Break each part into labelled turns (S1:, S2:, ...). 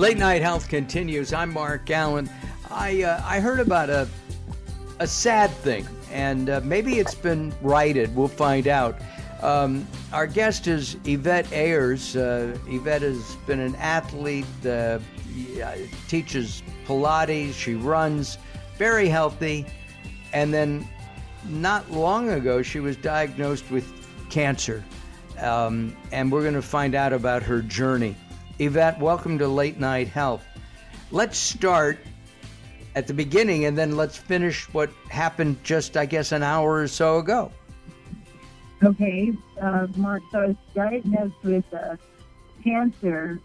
S1: Late Night Health continues. I'm Mark Allen. I heard about a sad thing, and maybe it's been righted. We'll find out. Our guest is Yvette Ayers. Yvette has been an athlete, teaches Pilates, she runs, very healthy, and then not long ago she was diagnosed with cancer, and we're going to find out about her journey. Yvette, welcome to Late Night Health. Let's start at the beginning, and then let's finish what happened just, I guess, an hour or so ago.
S2: Okay, Mark, so I was diagnosed with cancer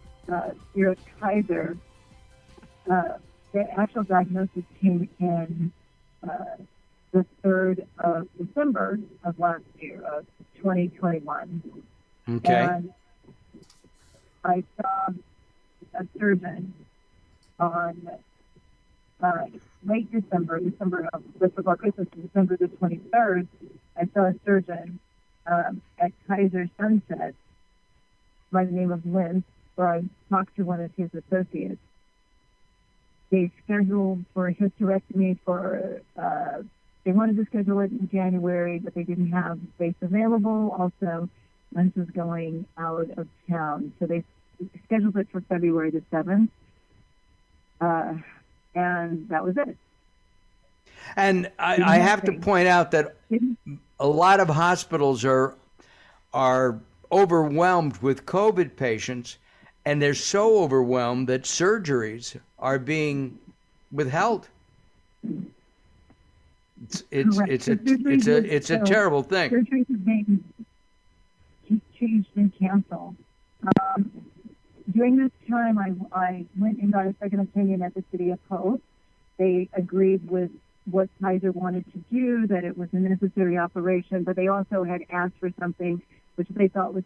S2: here at Kaiser. The actual diagnosis came in the 3rd of December of last year, of 2021.
S1: Okay.
S2: And I saw a surgeon on late December, just before Christmas, December the 23rd. I saw a surgeon at Kaiser Sunset by the name of Lynn, where I talked to one of his associates. They scheduled for a hysterectomy they wanted to schedule it in January, but they didn't have space available. Also, Lynn was going out of town. So they scheduled it for February the 7th. And that was it.
S1: And I have to point out that a lot of hospitals are overwhelmed with COVID patients, and they're so overwhelmed that surgeries are being withheld. It's a terrible thing.
S2: Surgeries are being changed and canceled. During this time, I went and got a second opinion at the City of Hope. They agreed with what Kaiser wanted to do, that it was a necessary operation, but they also had asked for something which they thought was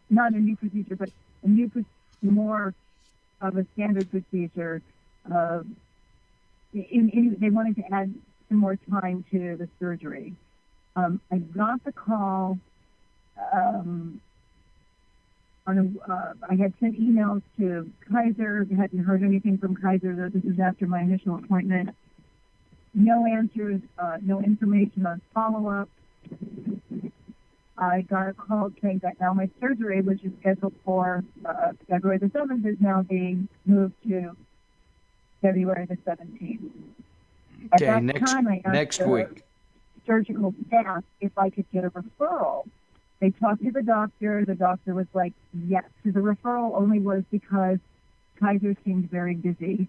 S2: not a new procedure, but more of a standard procedure. They wanted to add some more time to the surgery. I got the call. I had sent emails to Kaiser, hadn't heard anything from Kaiser, though this is after my initial appointment. No answers, no information on follow-up. I got a call saying that now my surgery, which is scheduled for February the 7th, is now being moved to February the 17th.
S1: Okay,
S2: At that time, I asked
S1: next
S2: the
S1: week.
S2: surgical staff if I could get a referral. They talked to the doctor. The doctor was like, yes. So the referral only was because Kaiser seemed very busy.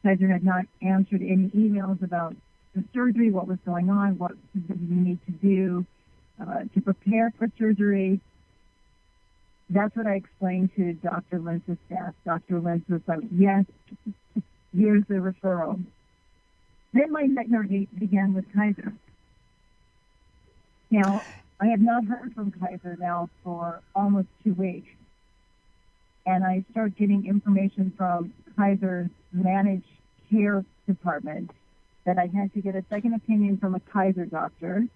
S2: Kaiser had not answered any emails about the surgery, what was going on, what did we need to do to prepare for surgery. That's what I explained to Dr. Lentz's staff. Dr. Lentz was like, yes, here's the referral. Then my nightmare began with Kaiser. Now, I have not heard from Kaiser now for almost 2 weeks. And I start getting information from Kaiser's managed care department that I had to get a second opinion from a Kaiser doctor.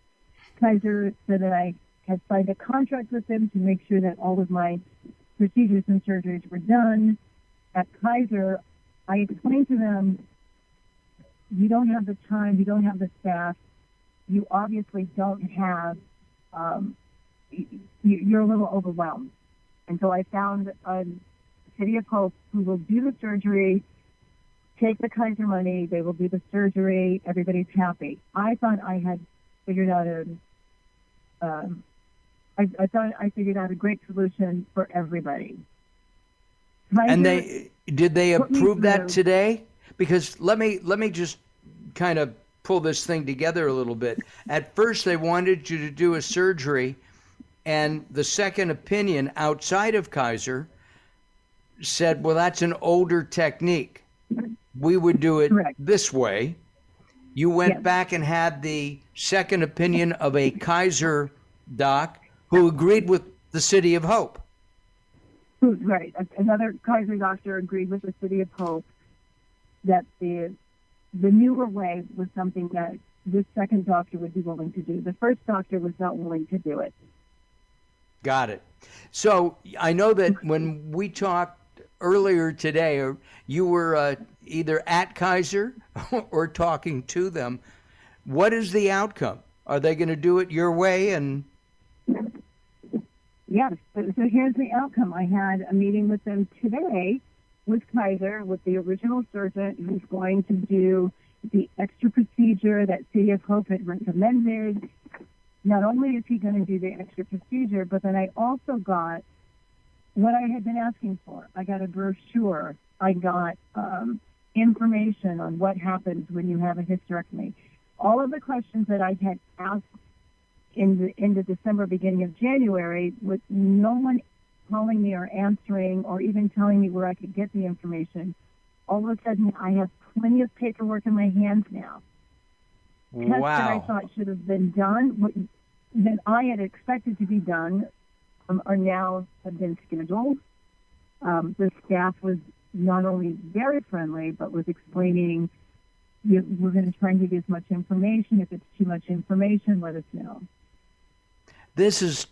S2: Kaiser said that I had signed a contract with them to make sure that all of my procedures and surgeries were done. At Kaiser, I explained to them, you don't have the time, you don't have the staff, you obviously don't have, you're a little overwhelmed. And so I found a City of Hope who will do the surgery, take the Kaiser money, they will do the surgery, everybody's happy. I thought I had figured out I thought I figured out a great solution for everybody. Kaiser,
S1: And did they approve that today? Because let me just kind of pull this thing together a little bit. At first, they wanted you to do a surgery, and the second opinion outside of Kaiser said, well, that's an older technique. We would do it
S2: Correct.
S1: this way. You went back and had the second opinion of a Kaiser doc who agreed with the City of Hope.
S2: Right. Another Kaiser doctor agreed with the City of Hope that the newer way was something that this second doctor would be willing to do. The first doctor was not willing to do it.
S1: Got it. So I know that when we talked earlier today, or you were either at Kaiser or talking to them. What is the outcome? Are they going to do it your way? And
S2: Yes. So here's the outcome. I had a meeting with them today with Kaiser, with the original surgeon who's going to do the extra procedure that City of Hope had recommended. Not only is he going to do the extra procedure, but then I also got what I had been asking for. I got a brochure. I got information on what happens when you have a hysterectomy. All of the questions that I had asked in the December, beginning of January, with no one calling me or answering or even telling me where I could get the information. All of a sudden, I have plenty of paperwork in my hands now. Tests that I thought should have been done, that I had expected to be done, are now have been scheduled. The staff was not only very friendly, but was explaining, we're going to try and give you as much information. If it's too much information, let us know.
S1: this is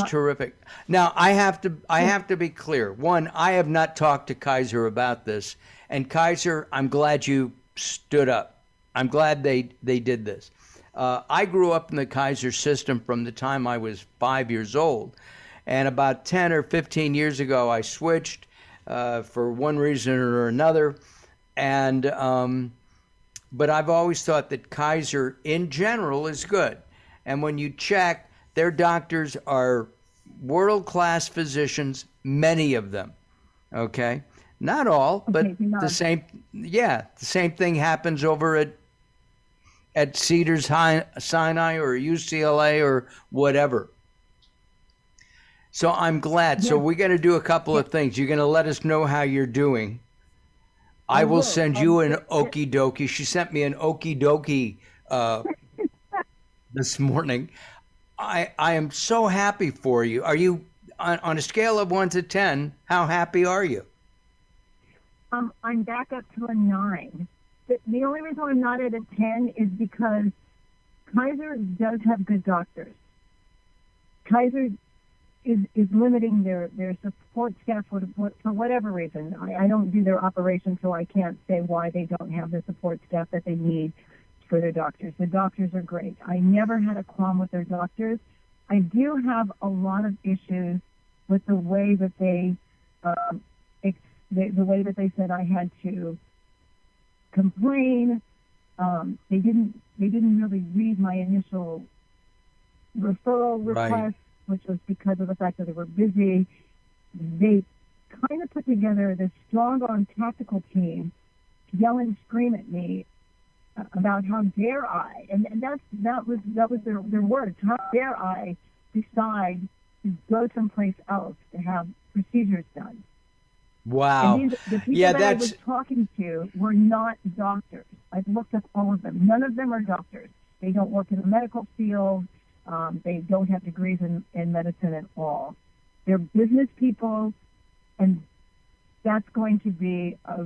S1: terrific. Now I have to be clear. One, I have not talked to Kaiser about this, and Kaiser, I'm glad you stood up. I'm glad they did this. I grew up in the Kaiser system from the time I was 5 years old, and about 10 or 15 years ago, I switched for one reason or another, and but I've always thought that Kaiser, in general, is good. And when you check, their doctors are world-class physicians, many of them. Okay, not all, but the same thing happens over at Cedars-Sinai or UCLA or whatever. So I'm glad. Yeah. So we're going to do a couple of things. You're going to let us know how you're doing. I will send you an okie dokie. She sent me an okie dokie this morning. I am so happy for you. Are you, on a scale of 1 to 10, how happy are you?
S2: I'm back up to a 9. The only reason I'm not at a 10 is because Kaiser does have good doctors. Kaiser is limiting their support staff for whatever reason. I don't do their operation, so I can't say why they don't have the support staff that they need for their doctors. The doctors are great. I never had a qualm with their doctors. I do have a lot of issues with the way that they said I had to complain. They didn't really read my initial referral request. Right. Which was because of the fact that they were busy. They kind of put together this strong-arm tactical team to yell and scream at me about how dare I, and that was their words. How dare I decide to go someplace else to have procedures done?
S1: Wow.
S2: And the people that I was talking to were not doctors. I've looked up all of them. None of them are doctors. They don't work in the medical field. They don't have degrees in medicine at all. They're business people, and that's going to be a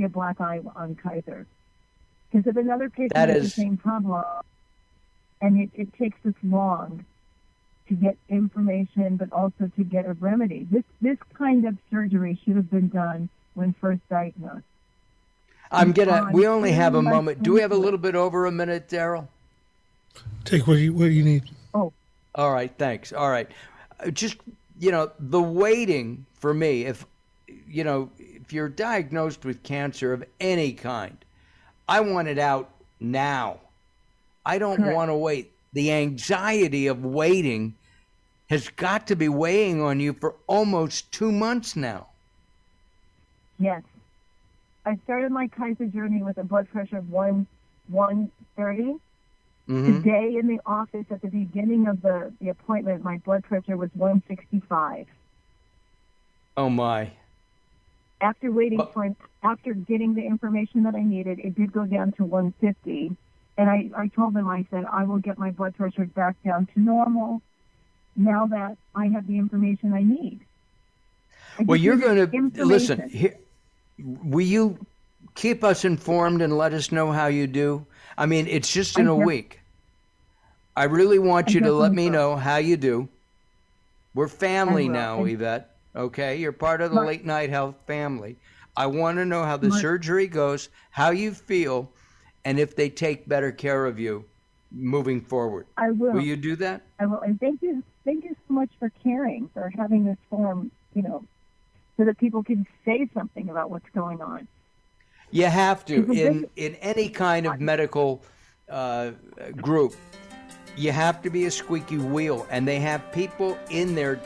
S2: black eye on Kaiser. Because if another patient has the same problem, and it takes this long to get information, but also to get a remedy. This kind of surgery should have been done when first diagnosed.
S1: We only have a moment. Do we have a little bit over a minute, Daryl?
S3: Take what you need.
S2: Oh.
S1: All right, thanks. All right. Just, the waiting for me, if you're diagnosed with cancer of any kind, I want it out now. I don't want to wait. The anxiety of waiting has got to be weighing on you for almost 2 months now.
S2: Yes. I started my Kaiser journey with a blood pressure of 130. Mm-hmm. Today in the office at the beginning of the appointment, my blood pressure was 165.
S1: Oh, my.
S2: After after getting the information that I needed, it did go down to 150. And I told them, I said, I will get my blood pressure back down to normal now that I have the information I need.
S1: Well, you're going to, listen, will you keep us informed and let us know how you do? I mean, it's just in a week. I really want you to let me know how you do. We're family now, Yvette. Okay, you're part of the
S2: Right.
S1: Late Night Health family. I want to know how the
S2: Right.
S1: surgery goes, how you feel, and if they take better care of you moving forward.
S2: I will.
S1: Will you do that?
S2: I will. And thank you so much for caring, for having this forum, so that people can say something about what's going on.
S1: You have to.
S2: Because
S1: In any kind of medical group, you have to be a squeaky wheel, and they have people in there,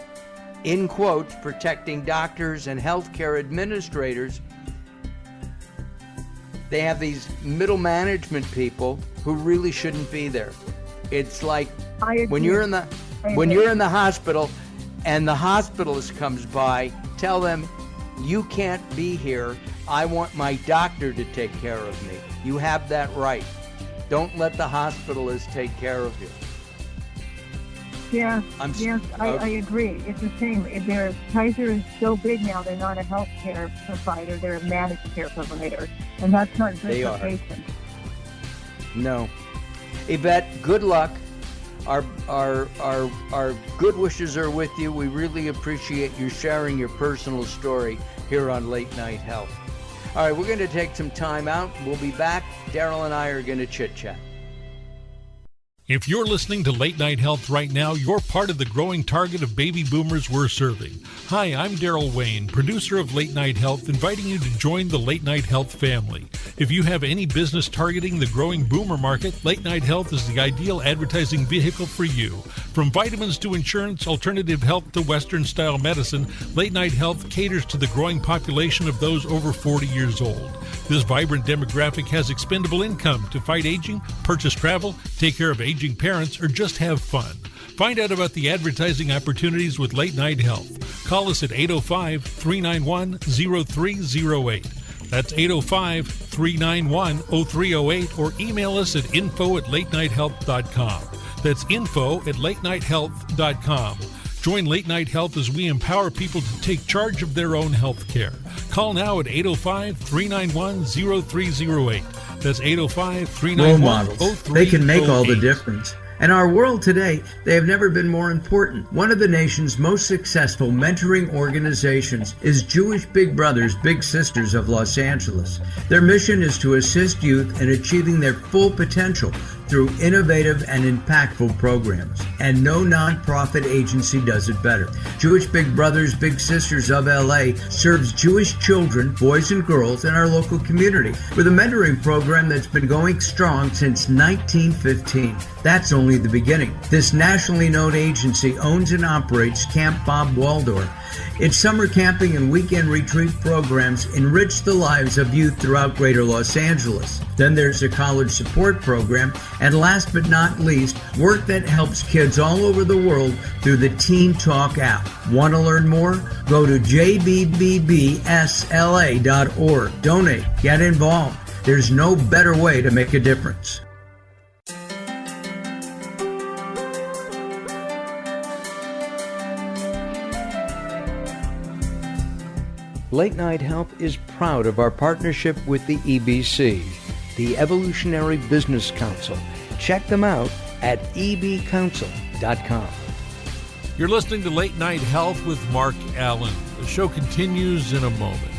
S1: in quotes, protecting doctors and healthcare administrators. They have these middle management people who really shouldn't be there. It's like
S2: I agree.
S1: when you're in the hospital and the hospitalist comes by, tell them, you can't be here. I want my doctor to take care of me. You have that right. Don't let the hospitalist take care of you.
S2: Yeah, I agree. It's the same. Kaiser is so big now, they're not a healthcare provider, they're a managed care provider. And that's not good for patients.
S1: No. Yvette, good luck. Our good wishes are with you. We really appreciate you sharing your personal story here on Late Night Health. All right, we're going to take some time out. We'll be back. Daryl and I are going to chit-chat.
S4: If you're listening to Late Night Health right now, you're part of the growing target of baby boomers we're serving. Hi, I'm Daryl Wayne, producer of Late Night Health, inviting you to join the Late Night Health family. If you have any business targeting the growing boomer market, Late Night Health is the ideal advertising vehicle for you. From vitamins to insurance, alternative health to Western-style medicine, Late Night Health caters to the growing population of those over 40 years old. This vibrant demographic has expendable income to fight aging, purchase travel, take care of aging parents, or just have fun. Find out about the advertising opportunities with Late Night Health. Call us at 805-391-0308. That's 805-391-0308, or email us at info@latenighthealth.com. That's info@latenighthealth.com. Join Late Night Health as we empower people to take charge of their own health care. Call now at 805-391-0308. That's 805-391-0308.
S5: Role models. They can make all the difference. In our world today, they have never been more important. One of the nation's most successful mentoring organizations is Jewish Big Brothers Big Sisters of Los Angeles. Their mission is to assist youth in achieving their full potential through innovative and impactful programs. And no nonprofit agency does it better. Jewish Big Brothers Big Sisters of LA serves Jewish children, boys and girls, in our local community with a mentoring program that's been going strong since 1915. That's only the beginning. This nationally known agency owns and operates Camp Bob Waldorf. Its summer camping and weekend retreat programs enrich the lives of youth throughout Greater Los Angeles. Then there's a college support program, and last but not least, work that helps kids all over the world through the Teen Talk app. Want to learn more? Go to jbbbsla.org. Donate. Get involved. There's no better way to make a difference.
S1: Late Night Health is proud of our partnership with the EBC, the Evolutionary Business Council. Check them out at ebcouncil.com.
S4: You're listening to Late Night Health with Mark Allen. The show continues in a moment.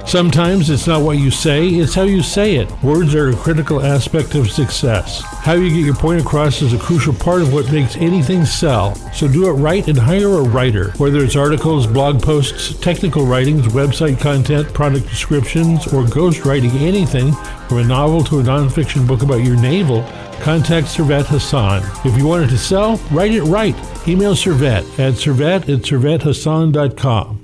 S3: Sometimes it's not what you say, it's how you say it. Words are a critical aspect of success. How you get your point across is a crucial part of what makes anything sell. So do it right and hire a writer. Whether it's articles, blog posts, technical writings, website content, product descriptions, or ghostwriting anything from a novel to a nonfiction book about your navel, contact Servet Hassan. If you want it to sell, write it right. Email Servet at servet@servethassan.com.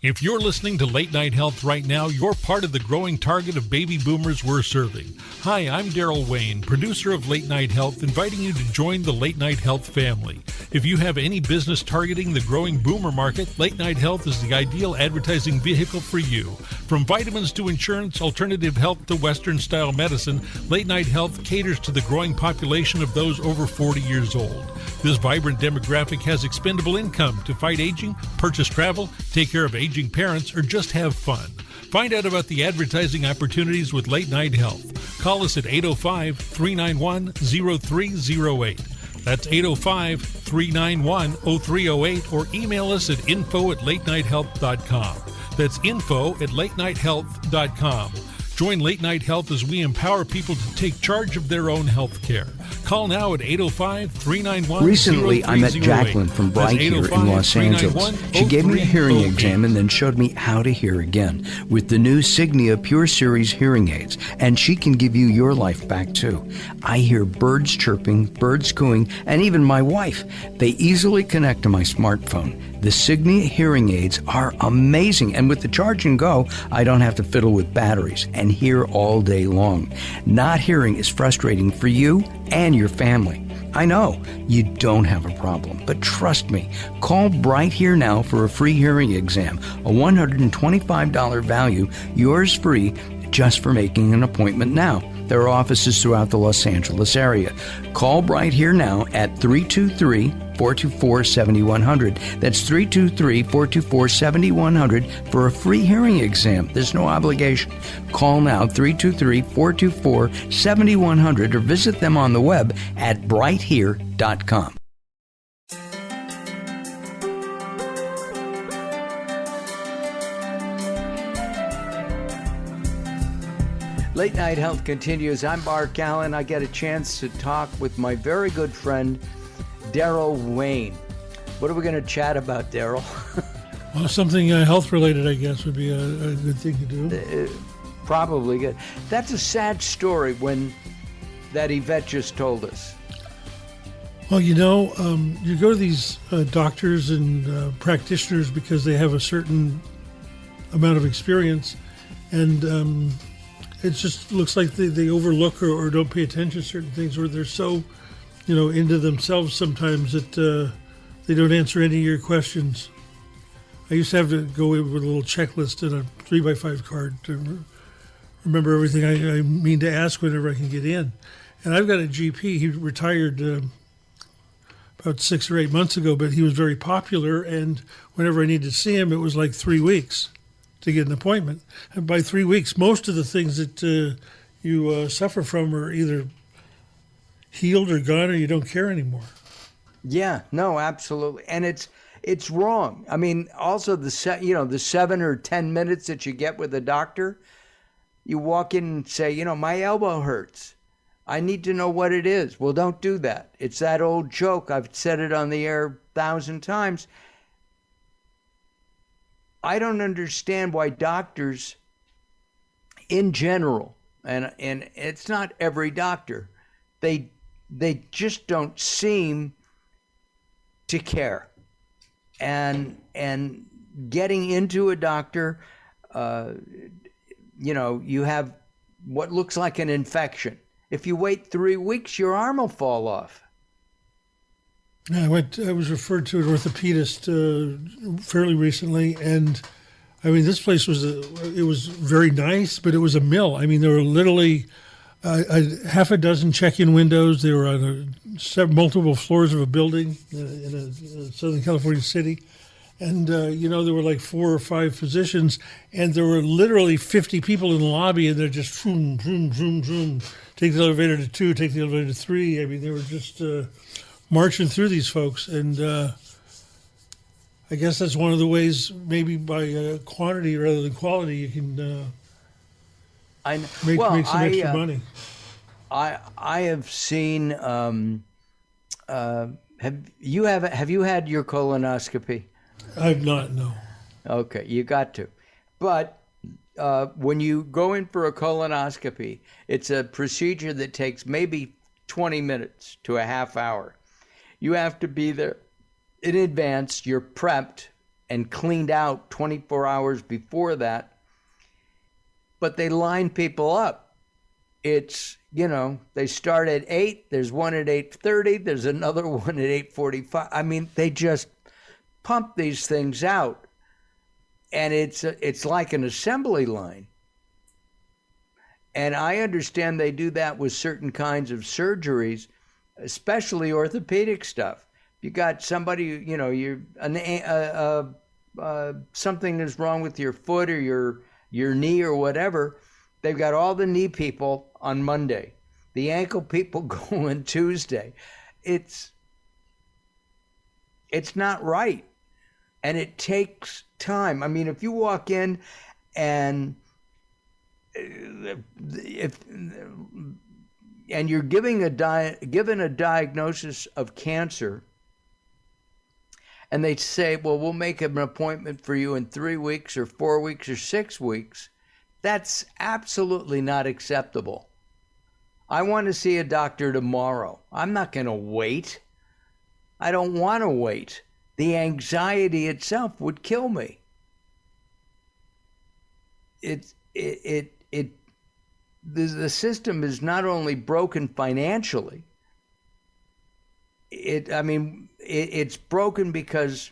S4: If you're listening to Late Night Health right now, you're part of the growing target of baby boomers we're serving. Hi, I'm Daryl Wayne, producer of Late Night Health, inviting you to join the Late Night Health family. If you have any business targeting the growing boomer market, Late Night Health is the ideal advertising vehicle for you. From vitamins to insurance, alternative health to Western-style medicine, Late Night Health caters to the growing population of those over 40 years old. This vibrant demographic has expendable income to fight aging, purchase travel, take care of aging parents, or just have fun. Find out about the advertising opportunities with Late Night Health. Call us at 805-391-0308. That's 805-391-0308, or email us at info@latenighthealth.com. That's info@latenighthealth.com. Join Late Night Health as we empower people to take charge of their own health care. Call now at 805-391-0308.
S1: Recently, I met Jacqueline from Bright here in Los Angeles. She gave me a hearing exam and then showed me how to hear again with the new Signia Pure Series hearing aids, and she can give you your life back too. I hear birds chirping, birds cooing, and even my wife. They easily connect to my smartphone. The Signia hearing aids are amazing, and with the charge and go, I don't have to fiddle with batteries and hear all day long. Not hearing is frustrating for you and your family. I know you don't have a problem, but trust me, call Bright Here now for a free hearing exam, a $125 value, yours free just for making an appointment now. There are offices throughout the Los Angeles area. Call Bright Here now at 323-424-7100. That's 323-424-7100 for a free hearing exam. There's no obligation. Call now, 323-424-7100, or visit them on the web at brighthere.com. Late Night Health continues. I'm Mark Allen. I get a chance to talk with my very good friend, Daryl Wayne. What are we going to chat about, Daryl?
S3: Well, something health-related, I guess, would be a good thing to do.
S1: Probably good. That's a sad story that Yvette just told us.
S3: Well, you go to these doctors and practitioners because they have a certain amount of experience, and it just looks like they overlook or don't pay attention to certain things, or they're so, into themselves sometimes that they don't answer any of your questions. I used to have to go in with a little checklist and a 3x5 card to remember everything I mean to ask whenever I can get in. And I've got a GP. He retired about 6 or 8 months ago, but he was very popular, and whenever I needed to see him, it was like 3 weeks to get an appointment. And by 3 weeks, most of the things that you suffer from are either healed or gone, or you don't care anymore.
S1: Yeah, no, absolutely. And it's wrong. I mean, also the 7 or 10 minutes that you get with a doctor, you walk in and say, my elbow hurts. I need to know what it is. Well, don't do that. It's that old joke. I've said it on the air 1,000 times. I don't understand why doctors in general, and it's not every doctor, they just don't seem to care. And getting into a doctor, you have what looks like an infection. If you wait 3 weeks, your arm will fall off.
S3: I was referred to an orthopedist fairly recently, and I mean, this place was very nice, but it was a mill. I mean, there were literally half a dozen check-in windows. They were on multiple floors of a building in a Southern California city, and there were like 4 or 5 physicians, and there were literally 50 people in the lobby, and they're just vroom, vroom, vroom, vroom. Take the elevator to 2, take the elevator to 3. I mean, they were just marching through these folks, and I guess that's one of the ways, maybe by quantity rather than quality, you can make some extra money.
S1: I have seen. Have you had your colonoscopy?
S3: I've not. No.
S1: Okay, you got to, but. When you go in for a colonoscopy, it's a procedure that takes maybe 20 minutes to a half hour. You have to be there in advance. You're prepped and cleaned out 24 hours before that. But they line people up. It's, they start at 8. There's one at 8:30. There's another one at 8:45. I mean, they just pump these things out. And it's like an assembly line. And I understand they do that with certain kinds of surgeries, especially orthopedic stuff. You got somebody, something is wrong with your foot or your knee or whatever, They've got all the knee people on Monday. The ankle people go on Tuesday. It's not right. And it takes time. I mean, if you walk in and you're given a diagnosis of cancer, and they say, well, we'll make an appointment for you in 3 weeks or 4 weeks or 6 weeks, that's absolutely not acceptable. I want to see a doctor tomorrow. I'm not going to wait. I don't want to wait. The anxiety itself would kill me. The system is not only broken financially. It's broken because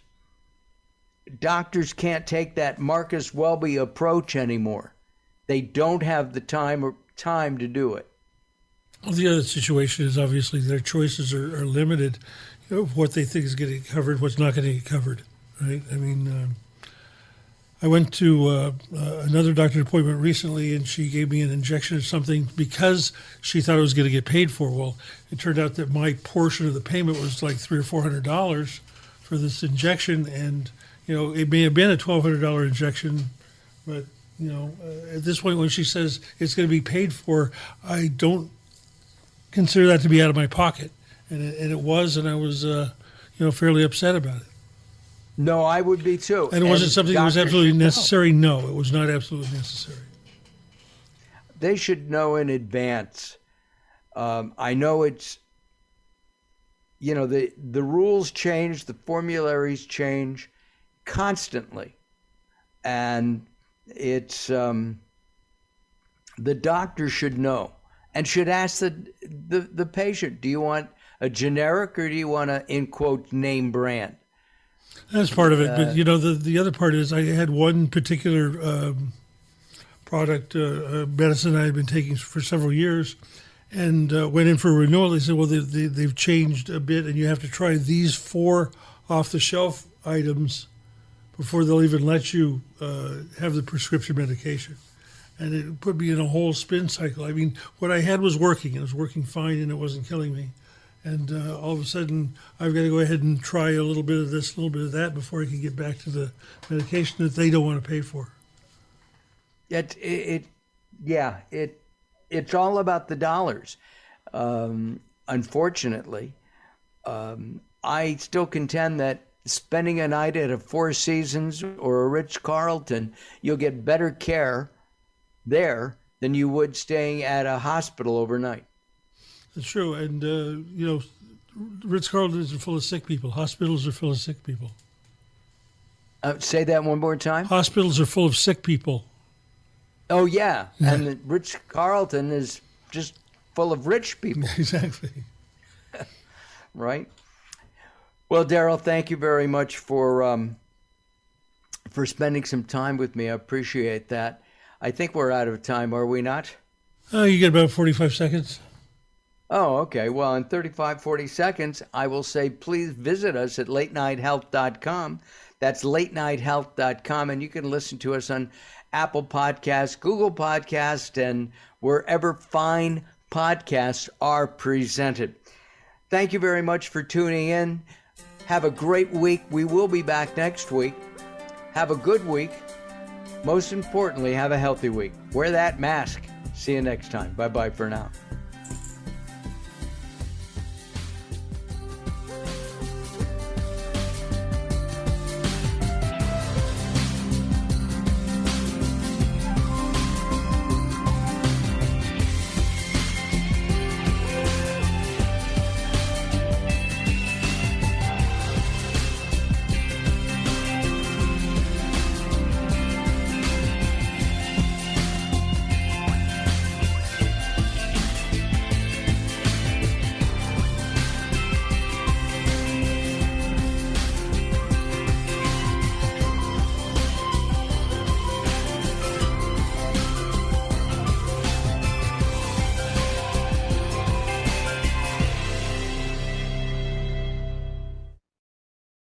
S1: doctors can't take that Marcus Welby approach anymore. They don't have the time to do it.
S3: Well, the other situation is obviously their choices are limited. What they think is getting covered, what's not going to get covered, right? I mean, I went to another doctor's appointment recently, and she gave me an injection of something because she thought it was going to get paid for. Well, it turned out that my portion of the payment was like $300 or $400 for this injection, and it may have been a $1,200 injection, but at this point, when she says it's going to be paid for, I don't consider that to be out of my pocket, and it was, and I was fairly upset about it.
S1: No, I would be too.
S3: And it wasn't something that was absolutely necessary? No, it was not absolutely necessary.
S1: They should know in advance. I know it's, the rules change, the formularies change constantly. And it's, the doctor should know and should ask the patient, do you want a generic or do you want a, in quotes, name brand?
S3: That's part of it, but the other part is I had one particular product, medicine I had been taking for several years, and went in for a renewal. They said, well, they've changed a bit, and you have to try these 4 off-the-shelf items before they'll even let you have the prescription medication. And it put me in a whole spin cycle. I mean, what I had was working. It was working fine, and it wasn't killing me. And all of a sudden, I've got to go ahead and try a little bit of this, a little bit of that before I can get back to the medication that they don't want to pay for.
S1: It's all about the dollars. Unfortunately, I still contend that spending a night at a Four Seasons or a Ritz-Carlton, you'll get better care there than you would staying at a hospital overnight.
S3: That's true, and Ritz-Carlton are full of sick people. Hospitals are full of sick people.
S1: Say that one more time.
S3: Hospitals are full of sick people.
S1: Oh yeah, and the Ritz-Carlton is just full of rich people.
S3: Exactly.
S1: Right. Well, Daryl, thank you very much for spending some time with me. I appreciate that. I think we're out of time, are we not?
S3: You get about 45 seconds.
S1: Oh, okay. Well, in 35, 40 seconds, I will say, please visit us at latenighthealth.com. That's latenighthealth.com. And you can listen to us on Apple Podcasts, Google Podcasts, and wherever fine podcasts are presented. Thank you very much for tuning in. Have a great week. We will be back next week. Have a good week. Most importantly, have a healthy week. Wear that mask. See you next time. Bye-bye for now.